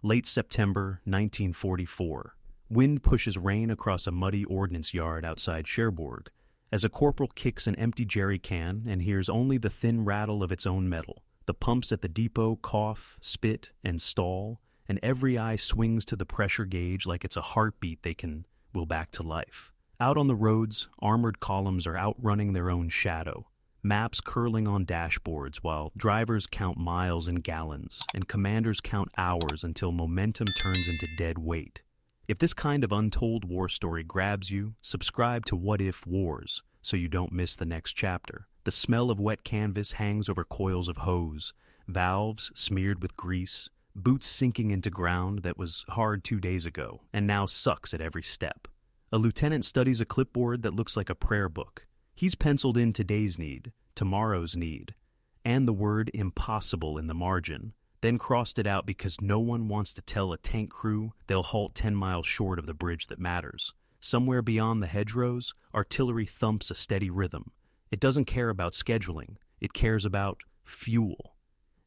Late September 1944. Wind pushes rain across a muddy ordnance yard outside Cherbourg, as a corporal kicks an empty jerry can and hears only the thin rattle of its own metal. The pumps at the depot cough, spit, and stall, and every eye swings to the pressure gauge like it's a heartbeat they can will back to life. Out on the roads, armored columns are outrunning their own shadow, maps curling on dashboards while drivers count miles in gallons and commanders count hours until momentum turns into dead weight. If this kind of untold war story grabs you, subscribe to What If Wars so you don't miss the next chapter. The smell of wet canvas hangs over coils of hose, valves smeared with grease, boots sinking into ground that was hard 2 days ago and now sucks at every step. A lieutenant studies a clipboard that looks like a prayer book. He's penciled in today's need, tomorrow's need, and the word impossible in the margin, then crossed it out because no one wants to tell a tank crew they'll halt 10 miles short of the bridge that matters. Somewhere beyond the hedgerows, artillery thumps a steady rhythm. It doesn't care about scheduling. It cares about fuel.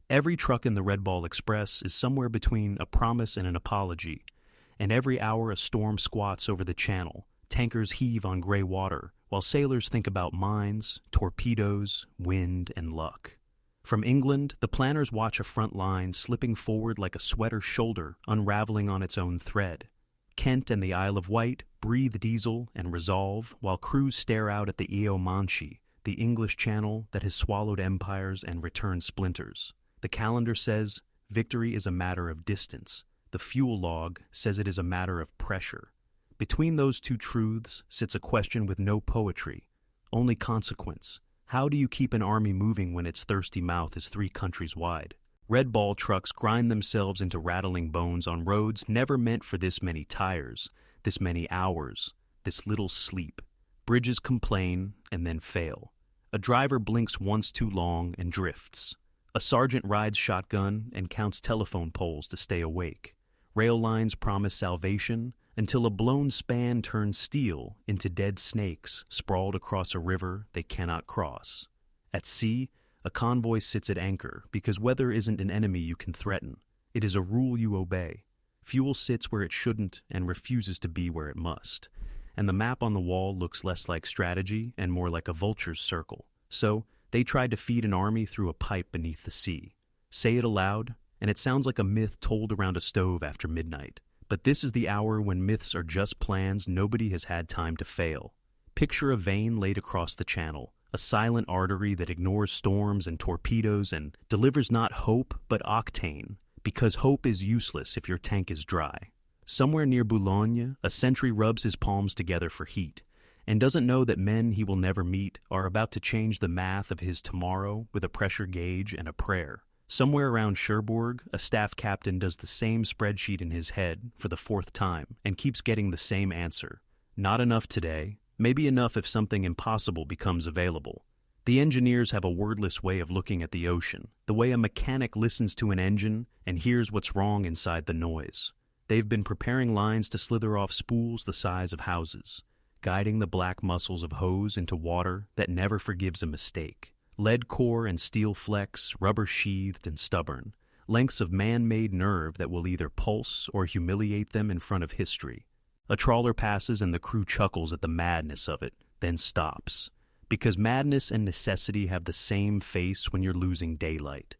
Every truck in the Red Ball Express is somewhere between a promise and an apology, and every hour a storm squats over the channel. Tankers heave on gray water, while sailors think about mines, torpedoes, wind, and luck. From England, the planners watch a front line slipping forward like a sweater shoulder unraveling on its own thread. Kent and the Isle of Wight breathe diesel and resolve, while crews stare out at the Io Manchi, the English Channel that has swallowed empires and returned splinters. The calendar says victory is a matter of distance. The fuel log says it is a matter of pressure. Between those two truths sits a question with no poetry, only consequence. How do you keep an army moving when its thirsty mouth is 3 countries wide? Red Ball trucks grind themselves into rattling bones on roads never meant for this many tires, this many hours, this little sleep. Bridges complain and then fail. A driver blinks once too long and drifts. A sergeant rides shotgun and counts telephone poles to stay awake. Rail lines promise salvation until a blown span turns steel into dead snakes sprawled across a river they cannot cross. At sea, a convoy sits at anchor because weather isn't an enemy you can threaten. It is a rule you obey. Fuel sits where it shouldn't and refuses to be where it must. And the map on the wall looks less like strategy and more like a vulture's circle. So, they tried to feed an army through a pipe beneath the sea. Say it aloud, and it sounds like a myth told around a stove after midnight. But this is the hour when myths are just plans nobody has had time to fail. Picture a vein laid across the channel, a silent artery that ignores storms and torpedoes and delivers not hope but octane, because hope is useless if your tank is dry. Somewhere near Boulogne, a sentry rubs his palms together for heat, and doesn't know that men he will never meet are about to change the math of his tomorrow with a pressure gauge and a prayer. Somewhere around Cherbourg, a staff captain does the same spreadsheet in his head for the 4th time and keeps getting the same answer. Not enough today, maybe enough if something impossible becomes available. The engineers have a wordless way of looking at the ocean, the way a mechanic listens to an engine and hears what's wrong inside the noise. They've been preparing lines to slither off spools the size of houses, guiding the black muscles of hose into water that never forgives a mistake. Lead core and steel flex, rubber-sheathed and stubborn, lengths of man-made nerve that will either pulse or humiliate them in front of history. A trawler passes and the crew chuckles at the madness of it, then stops. Because madness and necessity have the same face when you're losing daylight.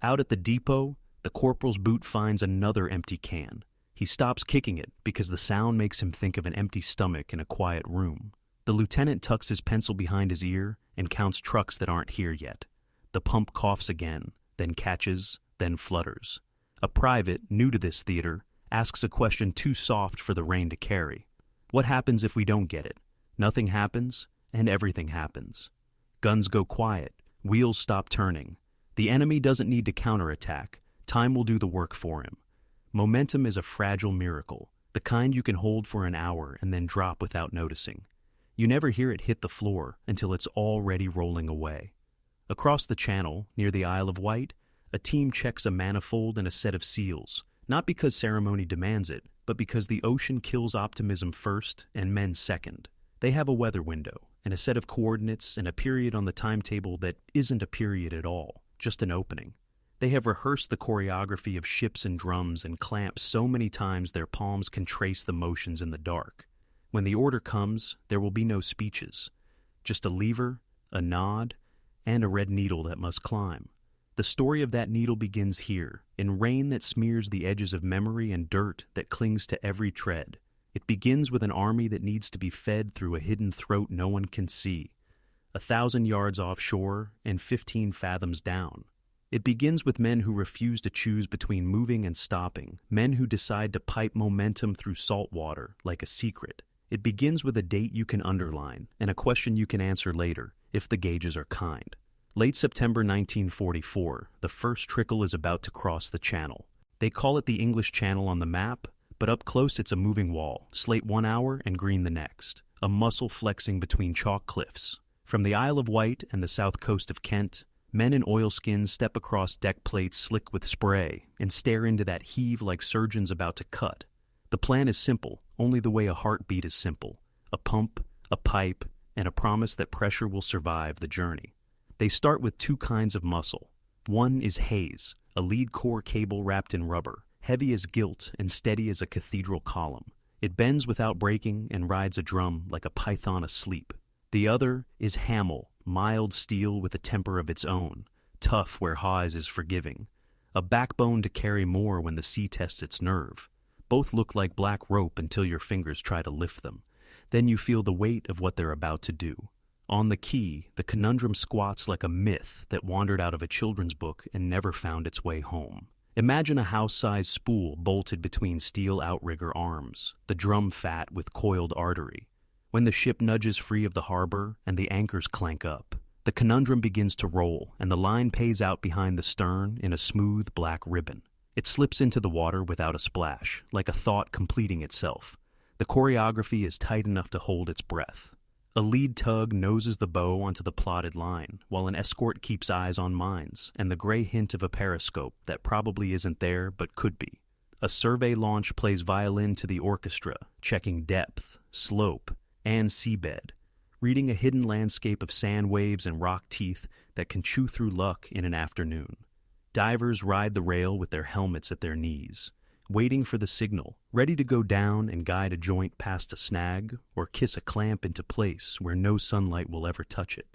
Out at the depot, the corporal's boot finds another empty can. He stops kicking it because the sound makes him think of an empty stomach in a quiet room. The lieutenant tucks his pencil behind his ear and counts trucks that aren't here yet. The pump coughs again, then catches, then flutters. A private, new to this theater, asks a question too soft for the rain to carry. What happens if we don't get it? Nothing happens, and everything happens. Guns go quiet, wheels stop turning. The enemy doesn't need to counterattack. Time will do the work for him. Momentum is a fragile miracle, the kind you can hold for an hour and then drop without noticing. You never hear it hit the floor until it's already rolling away. Across the channel, near the Isle of Wight, a team checks a manifold and a set of seals, not because ceremony demands it, but because the ocean kills optimism first and men second. They have a weather window, and a set of coordinates and a period on the timetable that isn't a period at all, just an opening. They have rehearsed the choreography of ships and drums and clamps so many times their palms can trace the motions in the dark. When the order comes, there will be no speeches, just a lever, a nod, and a red needle that must climb. The story of that needle begins here, in rain that smears the edges of memory and dirt that clings to every tread. It begins with an army that needs to be fed through a hidden throat no one can see, 1,000 yards offshore and 15 fathoms down. It begins with men who refuse to choose between moving and stopping, men who decide to pipe momentum through salt water like a secret. It begins with a date you can underline and a question you can answer later, if the gauges are kind. Late September 1944, the first trickle is about to cross the channel. They call it the English Channel on the map, but up close it's a moving wall, slate 1 hour and green the next, a muscle flexing between chalk cliffs. From the Isle of Wight and the south coast of Kent, men in oilskins step across deck plates slick with spray and stare into that heave like surgeons about to cut. The plan is simple, only the way a heartbeat is simple. A pump, a pipe, and a promise that pressure will survive the journey. They start with 2 kinds of muscle. One is haze, a lead core cable wrapped in rubber, heavy as gilt and steady as a cathedral column. It bends without breaking and rides a drum like a python asleep. The other is hamel, mild steel with a temper of its own, tough where Hawes is forgiving. A backbone to carry more when the sea tests its nerve. Both look like black rope until your fingers try to lift them. Then you feel the weight of what they're about to do. On the quay, the conundrum squats like a myth that wandered out of a children's book and never found its way home. Imagine a house-sized spool bolted between steel outrigger arms, the drum fat with coiled artery. When the ship nudges free of the harbor and the anchors clank up, the conundrum begins to roll and the line pays out behind the stern in a smooth black ribbon. It slips into the water without a splash, like a thought completing itself. The choreography is tight enough to hold its breath. A lead tug noses the bow onto the plotted line, while an escort keeps eyes on mines and the gray hint of a periscope that probably isn't there but could be. A survey launch plays violin to the orchestra, checking depth, slope, and seabed, reading a hidden landscape of sand waves and rock teeth that can chew through luck in an afternoon. Divers ride the rail with their helmets at their knees, waiting for the signal, ready to go down and guide a joint past a snag or kiss a clamp into place where no sunlight will ever touch it.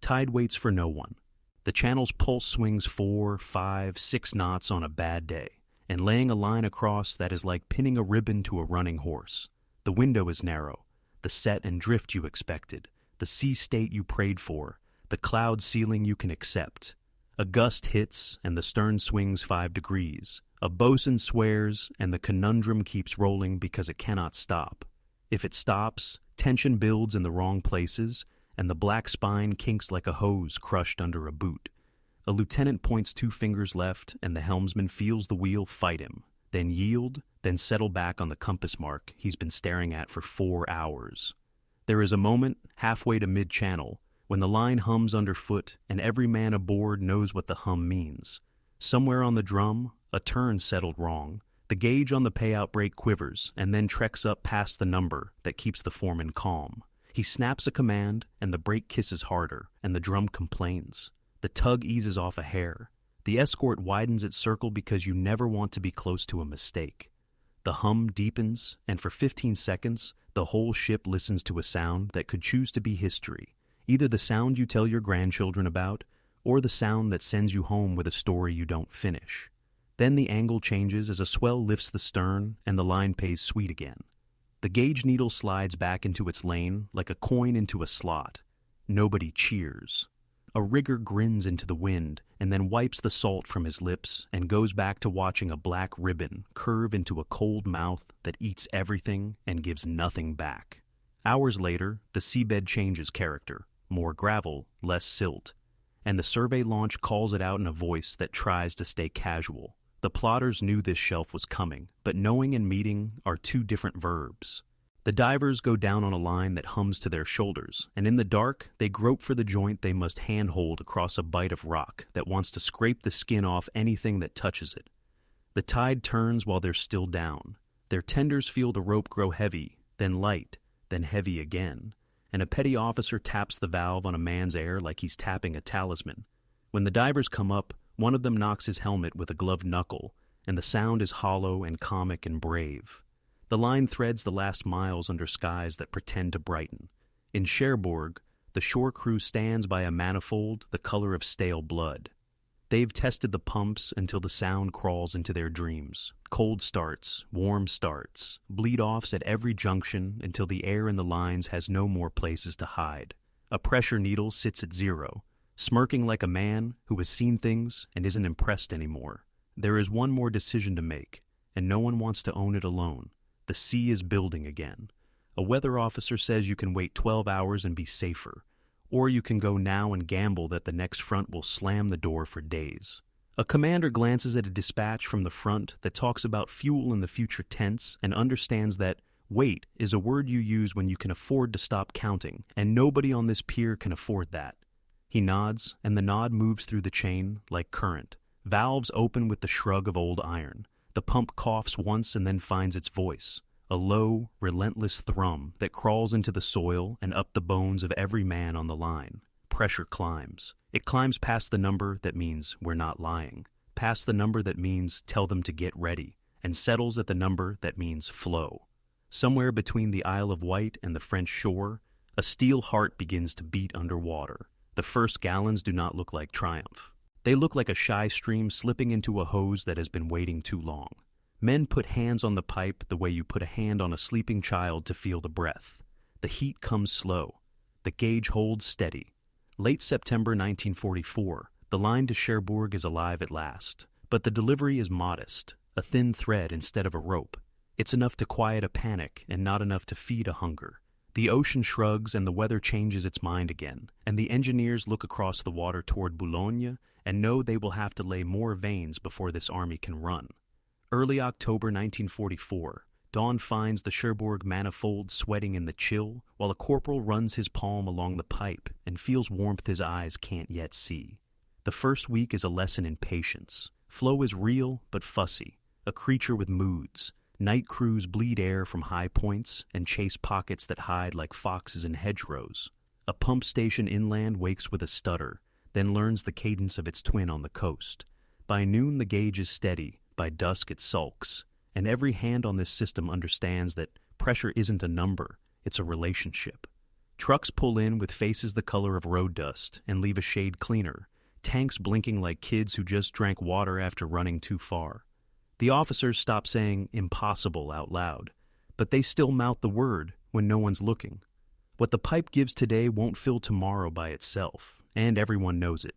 Tide waits for no one. The channel's pulse swings 4, 5, 6 knots on a bad day, and laying a line across that is like pinning a ribbon to a running horse. The window is narrow, the set and drift you expected, the sea state you prayed for, the cloud ceiling you can accept. A gust hits and the stern swings 5 degrees. A bosun swears and the conundrum keeps rolling because it cannot stop. If it stops, tension builds in the wrong places and the black spine kinks like a hose crushed under a boot. A lieutenant points 2 fingers left and the helmsman feels the wheel fight him, then yield, then settle back on the compass mark he's been staring at for 4 hours. There is a moment, halfway to mid-channel, when the line hums underfoot and every man aboard knows what the hum means. Somewhere on the drum, a turn settled wrong. The gauge on the payout brake quivers and then treks up past the number that keeps the foreman calm. He snaps a command and the brake kisses harder and the drum complains. The tug eases off a hair. The escort widens its circle because you never want to be close to a mistake. The hum deepens, and for 15 seconds, the whole ship listens to a sound that could choose to be history, either the sound you tell your grandchildren about, or the sound that sends you home with a story you don't finish. Then the angle changes as a swell lifts the stern, and the line pays sweet again. The gauge needle slides back into its lane like a coin into a slot. Nobody cheers. A rigger grins into the wind and then wipes the salt from his lips and goes back to watching a black ribbon curve into a cold mouth that eats everything and gives nothing back. Hours later, the seabed changes character, more gravel, less silt, and the survey launch calls it out in a voice that tries to stay casual. The plotters knew this shelf was coming, but knowing and meeting are 2 different verbs. The divers go down on a line that hums to their shoulders, and in the dark, they grope for the joint they must handhold across a bite of rock that wants to scrape the skin off anything that touches it. The tide turns while they're still down. Their tenders feel the rope grow heavy, then light, then heavy again, and a petty officer taps the valve on a man's air like he's tapping a talisman. When the divers come up, One of them knocks his helmet with a gloved knuckle, and the sound is hollow and comic and brave. The line threads the last miles under skies that pretend to brighten. In Cherbourg, the shore crew stands by a manifold the color of stale blood. They've tested the pumps until the sound crawls into their dreams. Cold starts, warm starts, bleed-offs at every junction until the air in the lines has no more places to hide. A pressure needle sits at 0, smirking like a man who has seen things and isn't impressed anymore. There is one more decision to make, and no one wants to own it alone. The sea is building again. A weather officer says you can wait 12 hours and be safer, or you can go now and gamble that the next front will slam the door for days. A commander glances at a dispatch from the front that talks about fuel in the future tense and understands that wait is a word you use when you can afford to stop counting, and nobody on this pier can afford that. He nods, and the nod moves through the chain like current. Valves open with the shrug of old iron. The pump coughs once and then finds its voice. A low, relentless thrum that crawls into the soil and up the bones of every man on the line. Pressure climbs. It climbs past the number that means we're not lying, past the number that means tell them to get ready, and settles at the number that means flow. Somewhere between the Isle of Wight and the French shore, a steel heart begins to beat underwater. The first gallons do not look like triumph. They look like a shy stream slipping into a hose that has been waiting too long. Men put hands on the pipe the way you put a hand on a sleeping child to feel the breath. The heat comes slow. The gauge holds steady. Late September 1944, the line to Cherbourg is alive at last. But the delivery is modest, a thin thread instead of a rope. It's enough to quiet a panic and not enough to feed a hunger. The ocean shrugs and the weather changes its mind again, and the engineers look across the water toward Boulogne and know they will have to lay more veins before this army can run. Early October 1944, dawn finds the Cherbourg manifold sweating in the chill, while a corporal runs his palm along the pipe and feels warmth his eyes can't yet see. The first week is a lesson in patience. Flow is real but fussy, a creature with moods. Night crews bleed air from high points and chase pockets that hide like foxes in hedgerows. A pump station inland wakes with a stutter, then learns the cadence of its twin on the coast. By noon the gauge is steady. By dusk it sulks, and every hand on this system understands that pressure isn't a number, it's a relationship. Trucks pull in with faces the color of road dust and leave a shade cleaner, tanks blinking like kids who just drank water after running too far. The officers stop saying impossible out loud, but they still mouth the word when no one's looking. What the pipe gives today won't fill tomorrow by itself, and everyone knows it.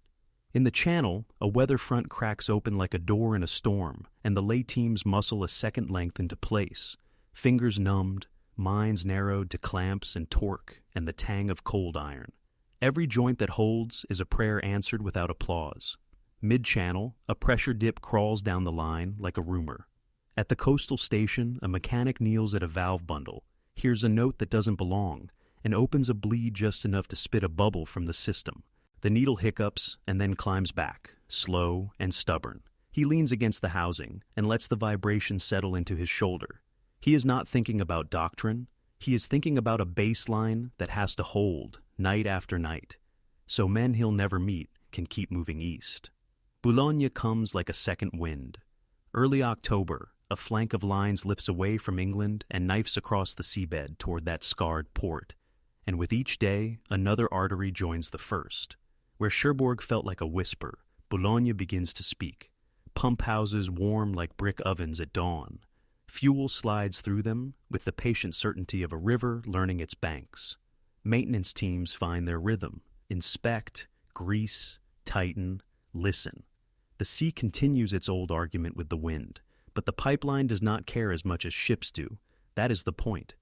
In the channel, a weather front cracks open like a door in a storm, and the lay teams muscle a second length into place. Fingers numbed, minds narrowed to clamps and torque and the tang of cold iron. Every joint that holds is a prayer answered without applause. Mid-channel, a pressure dip crawls down the line like a rumor. At the coastal station, a mechanic kneels at a valve bundle, hears a note that doesn't belong, and opens a bleed just enough to spit a bubble from the system. The needle hiccups and then climbs back, slow and stubborn. He leans against the housing and lets the vibration settle into his shoulder. He is not thinking about doctrine. He is thinking about a baseline that has to hold night after night, so men he'll never meet can keep moving east. Boulogne comes like a second wind. Early October, a flank of lines lifts away from England and knifes across the seabed toward that scarred port. And with each day, another artery joins the first. Where Cherbourg felt like a whisper, Boulogne begins to speak. Pump houses warm like brick ovens at dawn. Fuel slides through them with the patient certainty of a river learning its banks. Maintenance teams find their rhythm. Inspect, grease, tighten, listen. The sea continues its old argument with the wind, but the pipeline does not care as much as ships do. That is the point.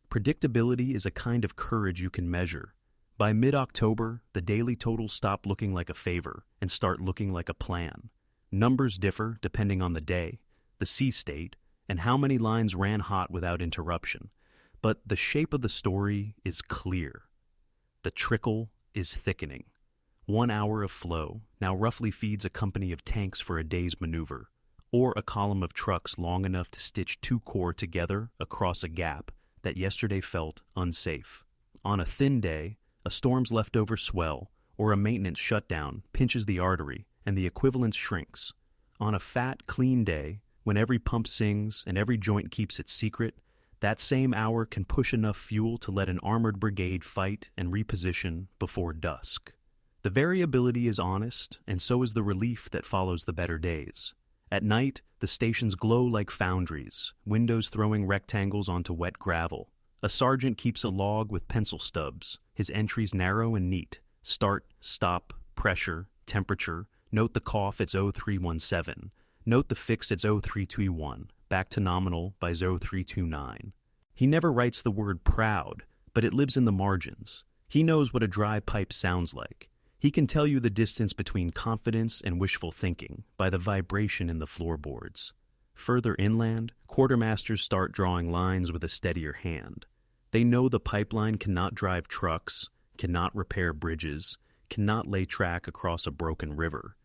Predictability is a kind of courage you can measure. By mid-October, the daily totals stop looking like a favor and start looking like a plan. Numbers differ depending on the day, the sea state, and how many lines ran hot without interruption. But the shape of the story is clear. The trickle is thickening. 1 hour of flow now roughly feeds a company of tanks for a day's maneuver, or a column of trucks long enough to stitch two corps together across a gap that yesterday felt unsafe. On a thin day, a storm's leftover swell or a maintenance shutdown pinches the artery and the equivalence shrinks. On a fat, clean day, when every pump sings and every joint keeps its secret, that same hour can push enough fuel to let an armored brigade fight and reposition before dusk. The variability is honest, and so is the relief that follows the better days. At night, the stations glow like foundries, windows throwing rectangles onto wet gravel. A sergeant keeps a log with pencil stubs, his entries narrow and neat. Start, stop, pressure, temperature. Note the cough, it's 0317. Note the fix, it's 0321. Back to nominal by 0329. He never writes the word proud, but it lives in the margins. He knows what a dry pipe sounds like. He can tell you the distance between confidence and wishful thinking by the vibration in the floorboards. Further inland, quartermasters start drawing lines with a steadier hand. They know the pipeline cannot drive trucks, cannot repair bridges, cannot lay track across a broken river.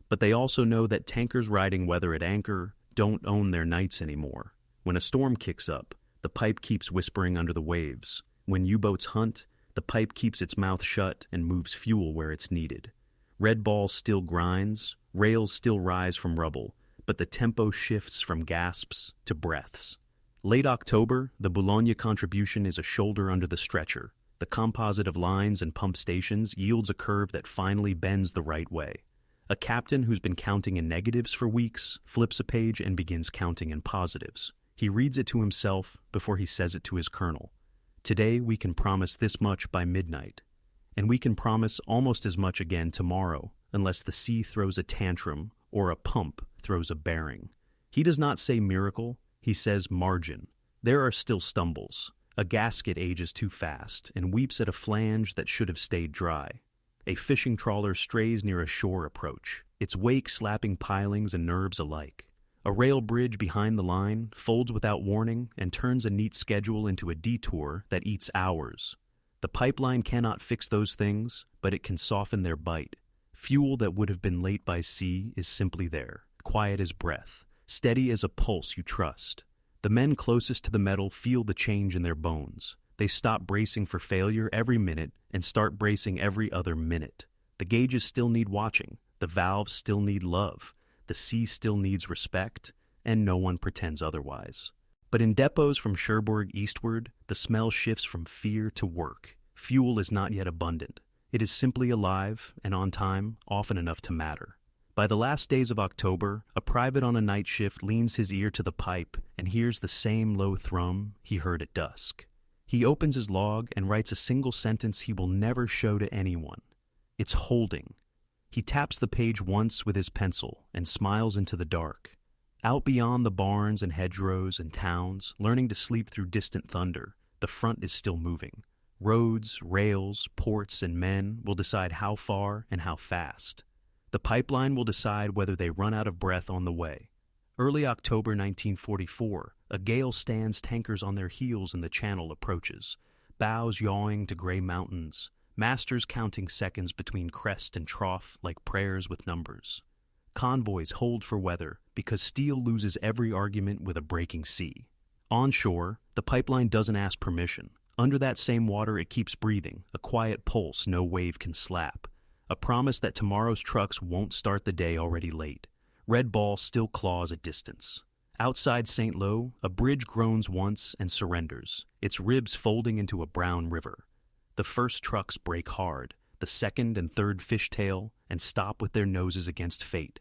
But they also know that tankers riding weather at anchor don't own their nights anymore. When a storm kicks up, the pipe keeps whispering under the waves. When U-boats hunt, the pipe keeps its mouth shut and moves fuel where it's needed. Red ball still grinds, rails still rise from rubble, but the tempo shifts from gasps to breaths. Late October, the Boulogne contribution is a shoulder under the stretcher. The composite of lines and pump stations yields a curve that finally bends the right way. A captain who's been counting in negatives for weeks flips a page and begins counting in positives. He reads it to himself before he says it to his colonel. Today we can promise this much by midnight, and we can promise almost as much again tomorrow, unless the sea throws a tantrum or a pump throws a bearing. He does not say miracle, he says margin. There are still stumbles. A gasket ages too fast and weeps at a flange that should have stayed dry. A fishing trawler strays near a shore approach, its wake slapping pilings and nerves alike. A rail bridge behind the line folds without warning and turns a neat schedule into a detour that eats hours. The pipeline cannot fix those things, but it can soften their bite. Fuel that would have been late by sea is simply there, quiet as breath, steady as a pulse you trust. The men closest to the metal feel the change in their bones. They stop bracing for failure every minute and start bracing every other minute. The gauges still need watching, the valves still need love, the sea still needs respect, and no one pretends otherwise. But in depots from Cherbourg eastward, the smell shifts from fear to work. Fuel is not yet abundant. It is simply alive and on time, often enough to matter. By the last days of October, a private on a night shift leans his ear to the pipe and hears the same low thrum he heard at dusk. He opens his log and writes a single sentence he will never show to anyone. It's holding. He taps the page once with his pencil and smiles into the dark. Out beyond the barns and hedgerows and towns, learning to sleep through distant thunder, the front is still moving. Roads, rails, ports, and men will decide how far and how fast. The pipeline will decide whether they run out of breath on the way. Early October 1944, a gale stands tankers on their heels and the channel approaches, bows yawing to gray mountains, masters counting seconds between crest and trough like prayers with numbers. Convoys hold for weather because steel loses every argument with a breaking sea. Onshore, the pipeline doesn't ask permission. Under that same water it keeps breathing, a quiet pulse no wave can slap. A promise that tomorrow's trucks won't start the day already late. Red ball still claws at distance. Outside St. Lo, a bridge groans once and surrenders, its ribs folding into a brown river. The first trucks brake hard, the second and third fishtail, and stop with their noses against fate.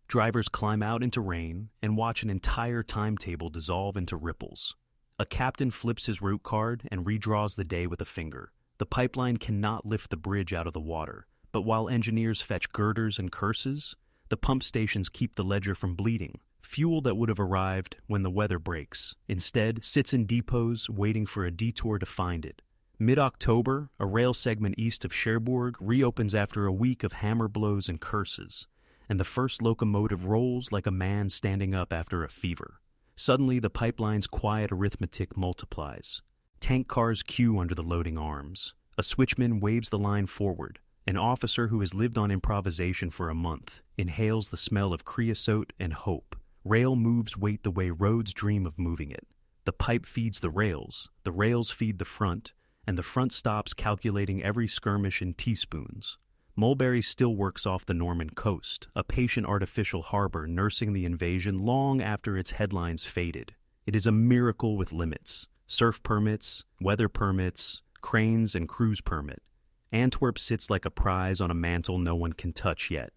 Drivers climb out into rain and watch an entire timetable dissolve into ripples. A captain flips his route card and redraws the day with a finger. The pipeline cannot lift the bridge out of the water, but while engineers fetch girders and curses, the pump stations keep the ledger from bleeding. Fuel that would have arrived when the weather breaks, instead sits in depots waiting for a detour to find it. Mid-October, a rail segment east of Cherbourg reopens after a week of hammer blows and curses, and the first locomotive rolls like a man standing up after a fever. Suddenly, the pipeline's quiet arithmetic multiplies. Tank cars queue under the loading arms. A switchman waves the line forward. An officer who has lived on improvisation for a month inhales the smell of creosote and hope. Rail moves wait the way roads dream of moving it. The pipe feeds the rails feed the front, and the front stops calculating every skirmish in teaspoons. Mulberry still works off the Norman coast, a patient artificial harbor nursing the invasion long after its headlines faded. It is a miracle with limits: surf permits, weather permits, cranes, and cruise permit. Antwerp sits like a prize on a mantle no one can touch yet,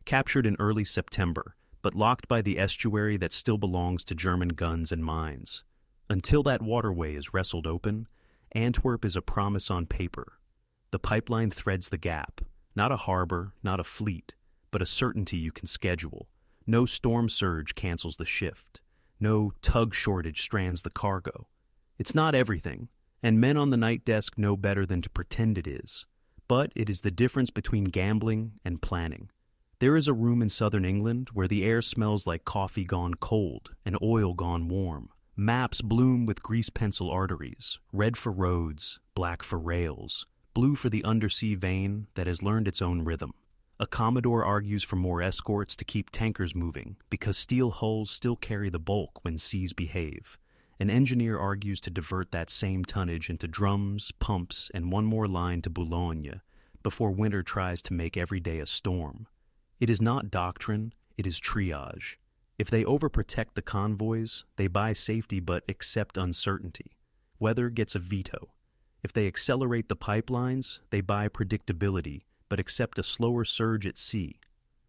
captured in early September, but locked by the estuary that still belongs to German guns and mines. Until that waterway is wrestled open, Antwerp is a promise on paper. The pipeline threads the gap. Not a harbor, not a fleet, but a certainty you can schedule. No storm surge cancels the shift. No tug shortage strands the cargo. It's not everything, and men on the night desk know better than to pretend it is. But it is the difference between gambling and planning. There is a room in southern England where the air smells like coffee gone cold and oil gone warm. Maps bloom with grease pencil arteries, red for roads, black for rails, blue for the undersea vein that has learned its own rhythm. A commodore argues for more escorts to keep tankers moving because steel hulls still carry the bulk when seas behave. An engineer argues to divert that same tonnage into drums, pumps, and one more line to Boulogne before winter tries to make every day a storm. It is not doctrine, it is triage. If they overprotect the convoys, they buy safety but accept uncertainty. Weather gets a veto. If they accelerate the pipelines, they buy predictability, but accept a slower surge at sea.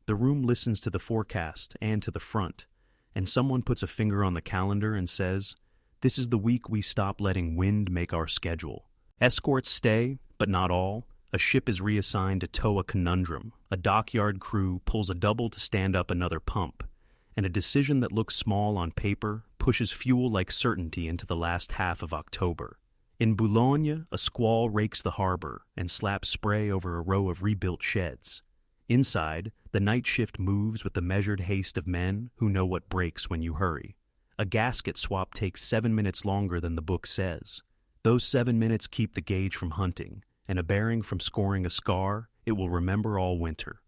The room listens to the forecast and to the front, and someone puts a finger on the calendar and says, "This is the week we stop letting wind make our schedule." Escorts stay, but not all. A ship is reassigned to tow a conundrum. A dockyard crew pulls a double to stand up another pump. And a decision that looks small on paper pushes fuel like certainty into the last half of October. In Boulogne, a squall rakes the harbor and slaps spray over a row of rebuilt sheds. Inside, the night shift moves with the measured haste of men who know what breaks when you hurry. A gasket swap takes 7 minutes longer than the book says. Those 7 minutes keep the gauge from hunting, and a bearing from scoring a scar it will remember all winter.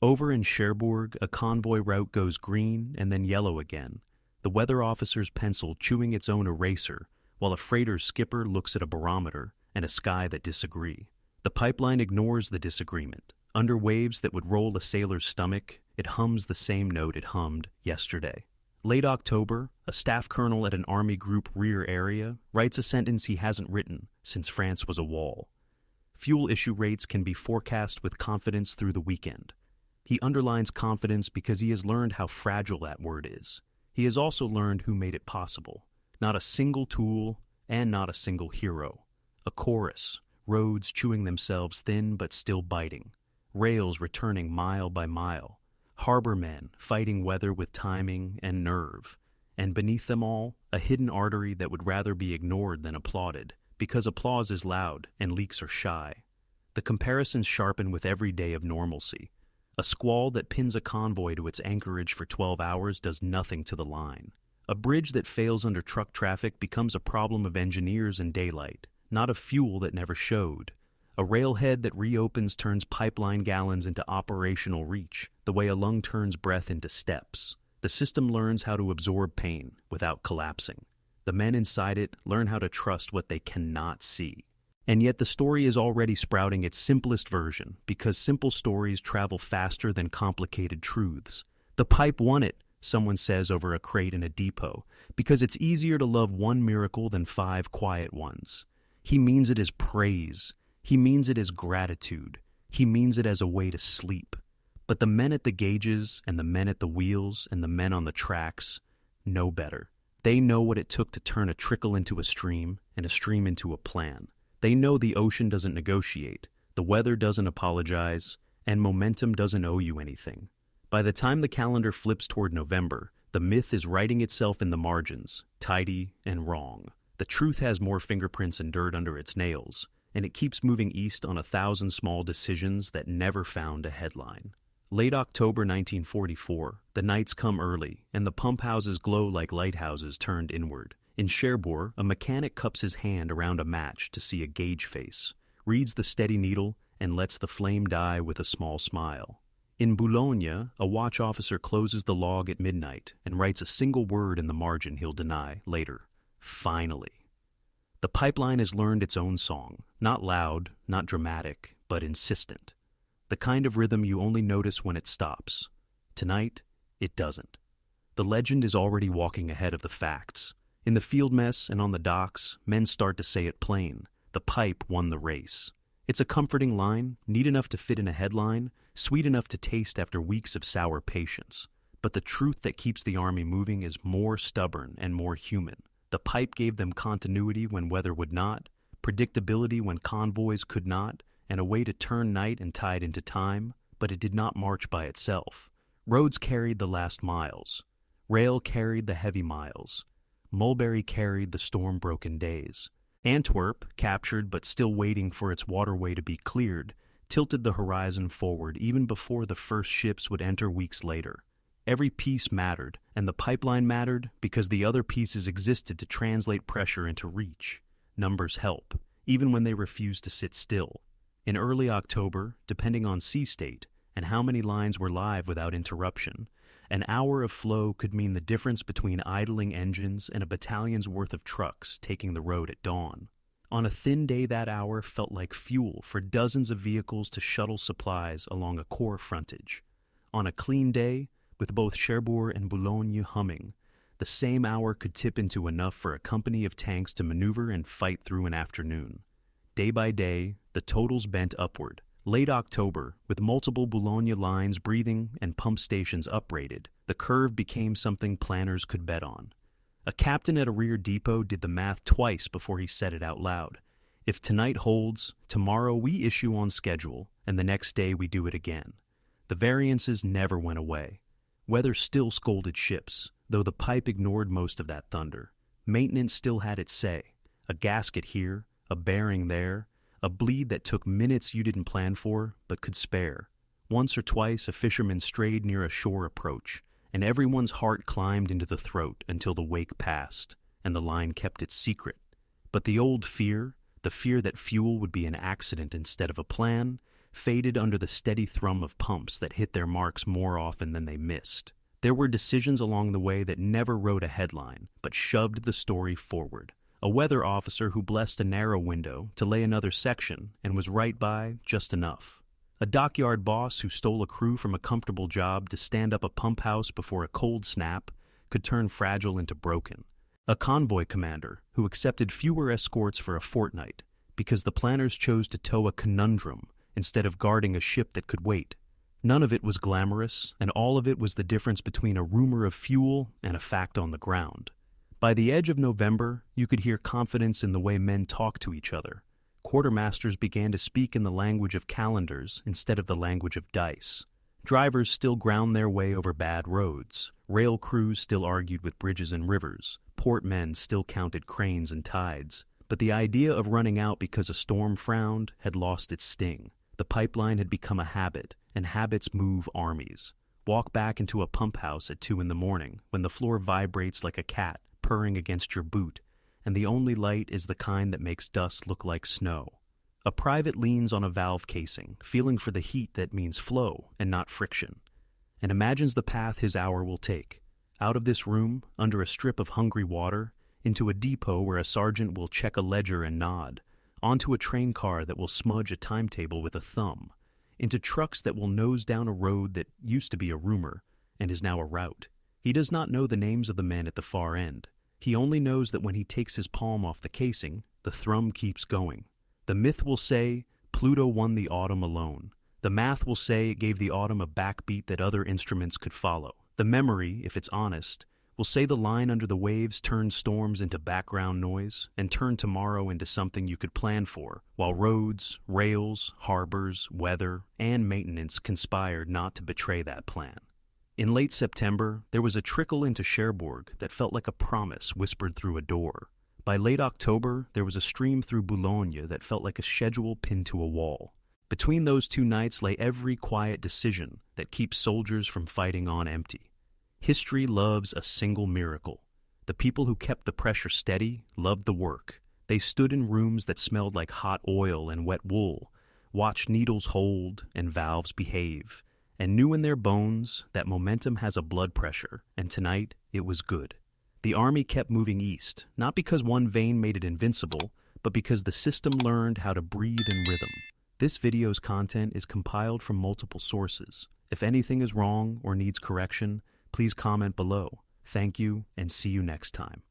Over in Cherbourg, a convoy route goes green and then yellow again, the weather officer's pencil chewing its own eraser, while a freighter's skipper looks at a barometer and a sky that disagree. The pipeline ignores the disagreement. Under waves that would roll a sailor's stomach, it hums the same note it hummed yesterday. Late October, a staff colonel at an army group rear area writes a sentence he hasn't written since France was a wall. Fuel issue rates can be forecast with confidence through the weekend. He underlines confidence because he has learned how fragile that word is. He has also learned who made it possible. Not a single tool, and not a single hero. A chorus, roads chewing themselves thin but still biting. Rails returning mile by mile. Harbor men fighting weather with timing and nerve. And beneath them all, a hidden artery that would rather be ignored than applauded, because applause is loud and leaks are shy. The comparisons sharpen with every day of normalcy. A squall that pins a convoy to its anchorage for 12 hours does nothing to the line. A bridge that fails under truck traffic becomes a problem of engineers in daylight, not of fuel that never showed. A railhead that reopens turns pipeline gallons into operational reach, the way a lung turns breath into steps. The system learns how to absorb pain without collapsing. The men inside it learn how to trust what they cannot see. And yet the story is already sprouting its simplest version, because simple stories travel faster than complicated truths. The pipe won it, someone says over a crate in a depot, because it's easier to love one miracle than 5 quiet ones. He means it as praise. He means it as gratitude. He means it as a way to sleep. But the men at the gauges and the men at the wheels and the men on the tracks know better. They know what it took to turn a trickle into a stream and a stream into a plan. They know the ocean doesn't negotiate, the weather doesn't apologize, and momentum doesn't owe you anything. By the time the calendar flips toward November, the myth is writing itself in the margins, tidy and wrong. The truth has more fingerprints and dirt under its nails, and it keeps moving east on 1,000 small decisions that never found a headline. Late October 1944, the nights come early, and the pump houses glow like lighthouses turned inward. In Cherbourg, a mechanic cups his hand around a match to see a gauge face, reads the steady needle, and lets the flame die with a small smile. In Boulogne, a watch officer closes the log at midnight and writes a single word in the margin he'll deny later. Finally. The pipeline has learned its own song, not loud, not dramatic, but insistent. the kind of rhythm you only notice when it stops. Tonight, it doesn't. The legend is already walking ahead of the facts. In the field mess and on the docks, men start to say it plain. The pipe won the race. It's a comforting line, neat enough to fit in a headline, sweet enough to taste after weeks of sour patience. But the truth that keeps the army moving is more stubborn and more human. The pipe gave them continuity when weather would not, predictability when convoys could not, and a way to turn night and tide into time, but it did not march by itself. Roads carried the last miles. Rail carried the heavy miles. Mulberry carried the storm-broken days. Antwerp, captured but still waiting for its waterway to be cleared, tilted the horizon forward even before the first ships would enter weeks later. Every piece mattered, and the pipeline mattered because the other pieces existed to translate pressure into reach. Numbers help, even when they refuse to sit still. In early October, depending on sea state and how many lines were live without interruption, an hour of flow could mean the difference between idling engines and a battalion's worth of trucks taking the road at dawn. On a thin day, that hour felt like fuel for dozens of vehicles to shuttle supplies along a core frontage. On a clean day, with both Cherbourg and Boulogne humming, the same hour could tip into enough for a company of tanks to maneuver and fight through an afternoon. Day by day, the totals bent upward. Late October, with multiple Boulogne lines breathing and pump stations uprated, the curve became something planners could bet on. A captain at a rear depot did the math twice before he said it out loud. If tonight holds, tomorrow we issue on schedule, and the next day we do it again. The variances never went away. Weather still scolded ships, though the pipe ignored most of that thunder. Maintenance still had its say. A gasket here, a bearing there, a bleed that took minutes you didn't plan for, but could spare. Once or twice a fisherman strayed near a shore approach, and everyone's heart climbed into the throat until the wake passed, and the line kept its secret. But the old fear, the fear that fuel would be an accident instead of a plan, faded under the steady thrum of pumps that hit their marks more often than they missed. There were decisions along the way that never wrote a headline, but shoved the story forward. A weather officer who blessed a narrow window to lay another section and was right by just enough. A dockyard boss who stole a crew from a comfortable job to stand up a pump house before a cold snap could turn fragile into broken. A convoy commander who accepted fewer escorts for a fortnight because the planners chose to tow a conundrum instead of guarding a ship that could wait. None of it was glamorous, and all of it was the difference between a rumor of fuel and a fact on the ground. By the edge of November, you could hear confidence in the way men talked to each other. Quartermasters began to speak in the language of calendars instead of the language of dice. Drivers still ground their way over bad roads. Rail crews still argued with bridges and rivers. Port men still counted cranes and tides. But the idea of running out because a storm frowned had lost its sting. The pipeline had become a habit, and habits move armies. Walk back into a pump house at 2 a.m. when the floor vibrates like a cat purring against your boot, and the only light is the kind that makes dust look like snow. A private leans on a valve casing, feeling for the heat that means flow and not friction, and imagines the path his hour will take. Out of this room, under a strip of hungry water, into a depot where a sergeant will check a ledger and nod, onto a train car that will smudge a timetable with a thumb, into trucks that will nose down a road that used to be a rumor and is now a route. He does not know the names of the men at the far end. He only knows that when he takes his palm off the casing, the thrum keeps going. The myth will say, PLUTO won the autumn alone. The math will say it gave the autumn a backbeat that other instruments could follow. The memory, if it's honest, will say the line under the waves turned storms into background noise and turned tomorrow into something you could plan for, while roads, rails, harbors, weather, and maintenance conspired not to betray that plan. In late September, there was a trickle into Cherbourg that felt like a promise whispered through a door. By late October, there was a stream through Boulogne that felt like a schedule pinned to a wall. Between those 2 nights lay every quiet decision that keeps soldiers from fighting on empty. History loves a single miracle. The people who kept the pressure steady loved the work. They stood in rooms that smelled like hot oil and wet wool, watched needles hold and valves behave, and knew in their bones that momentum has a blood pressure, and tonight it was good. The army kept moving east, not because one vein made it invincible, but because the system learned how to breathe in rhythm. This video's content is compiled from multiple sources. If anything is wrong or needs correction, please comment below. Thank you, and see you next time.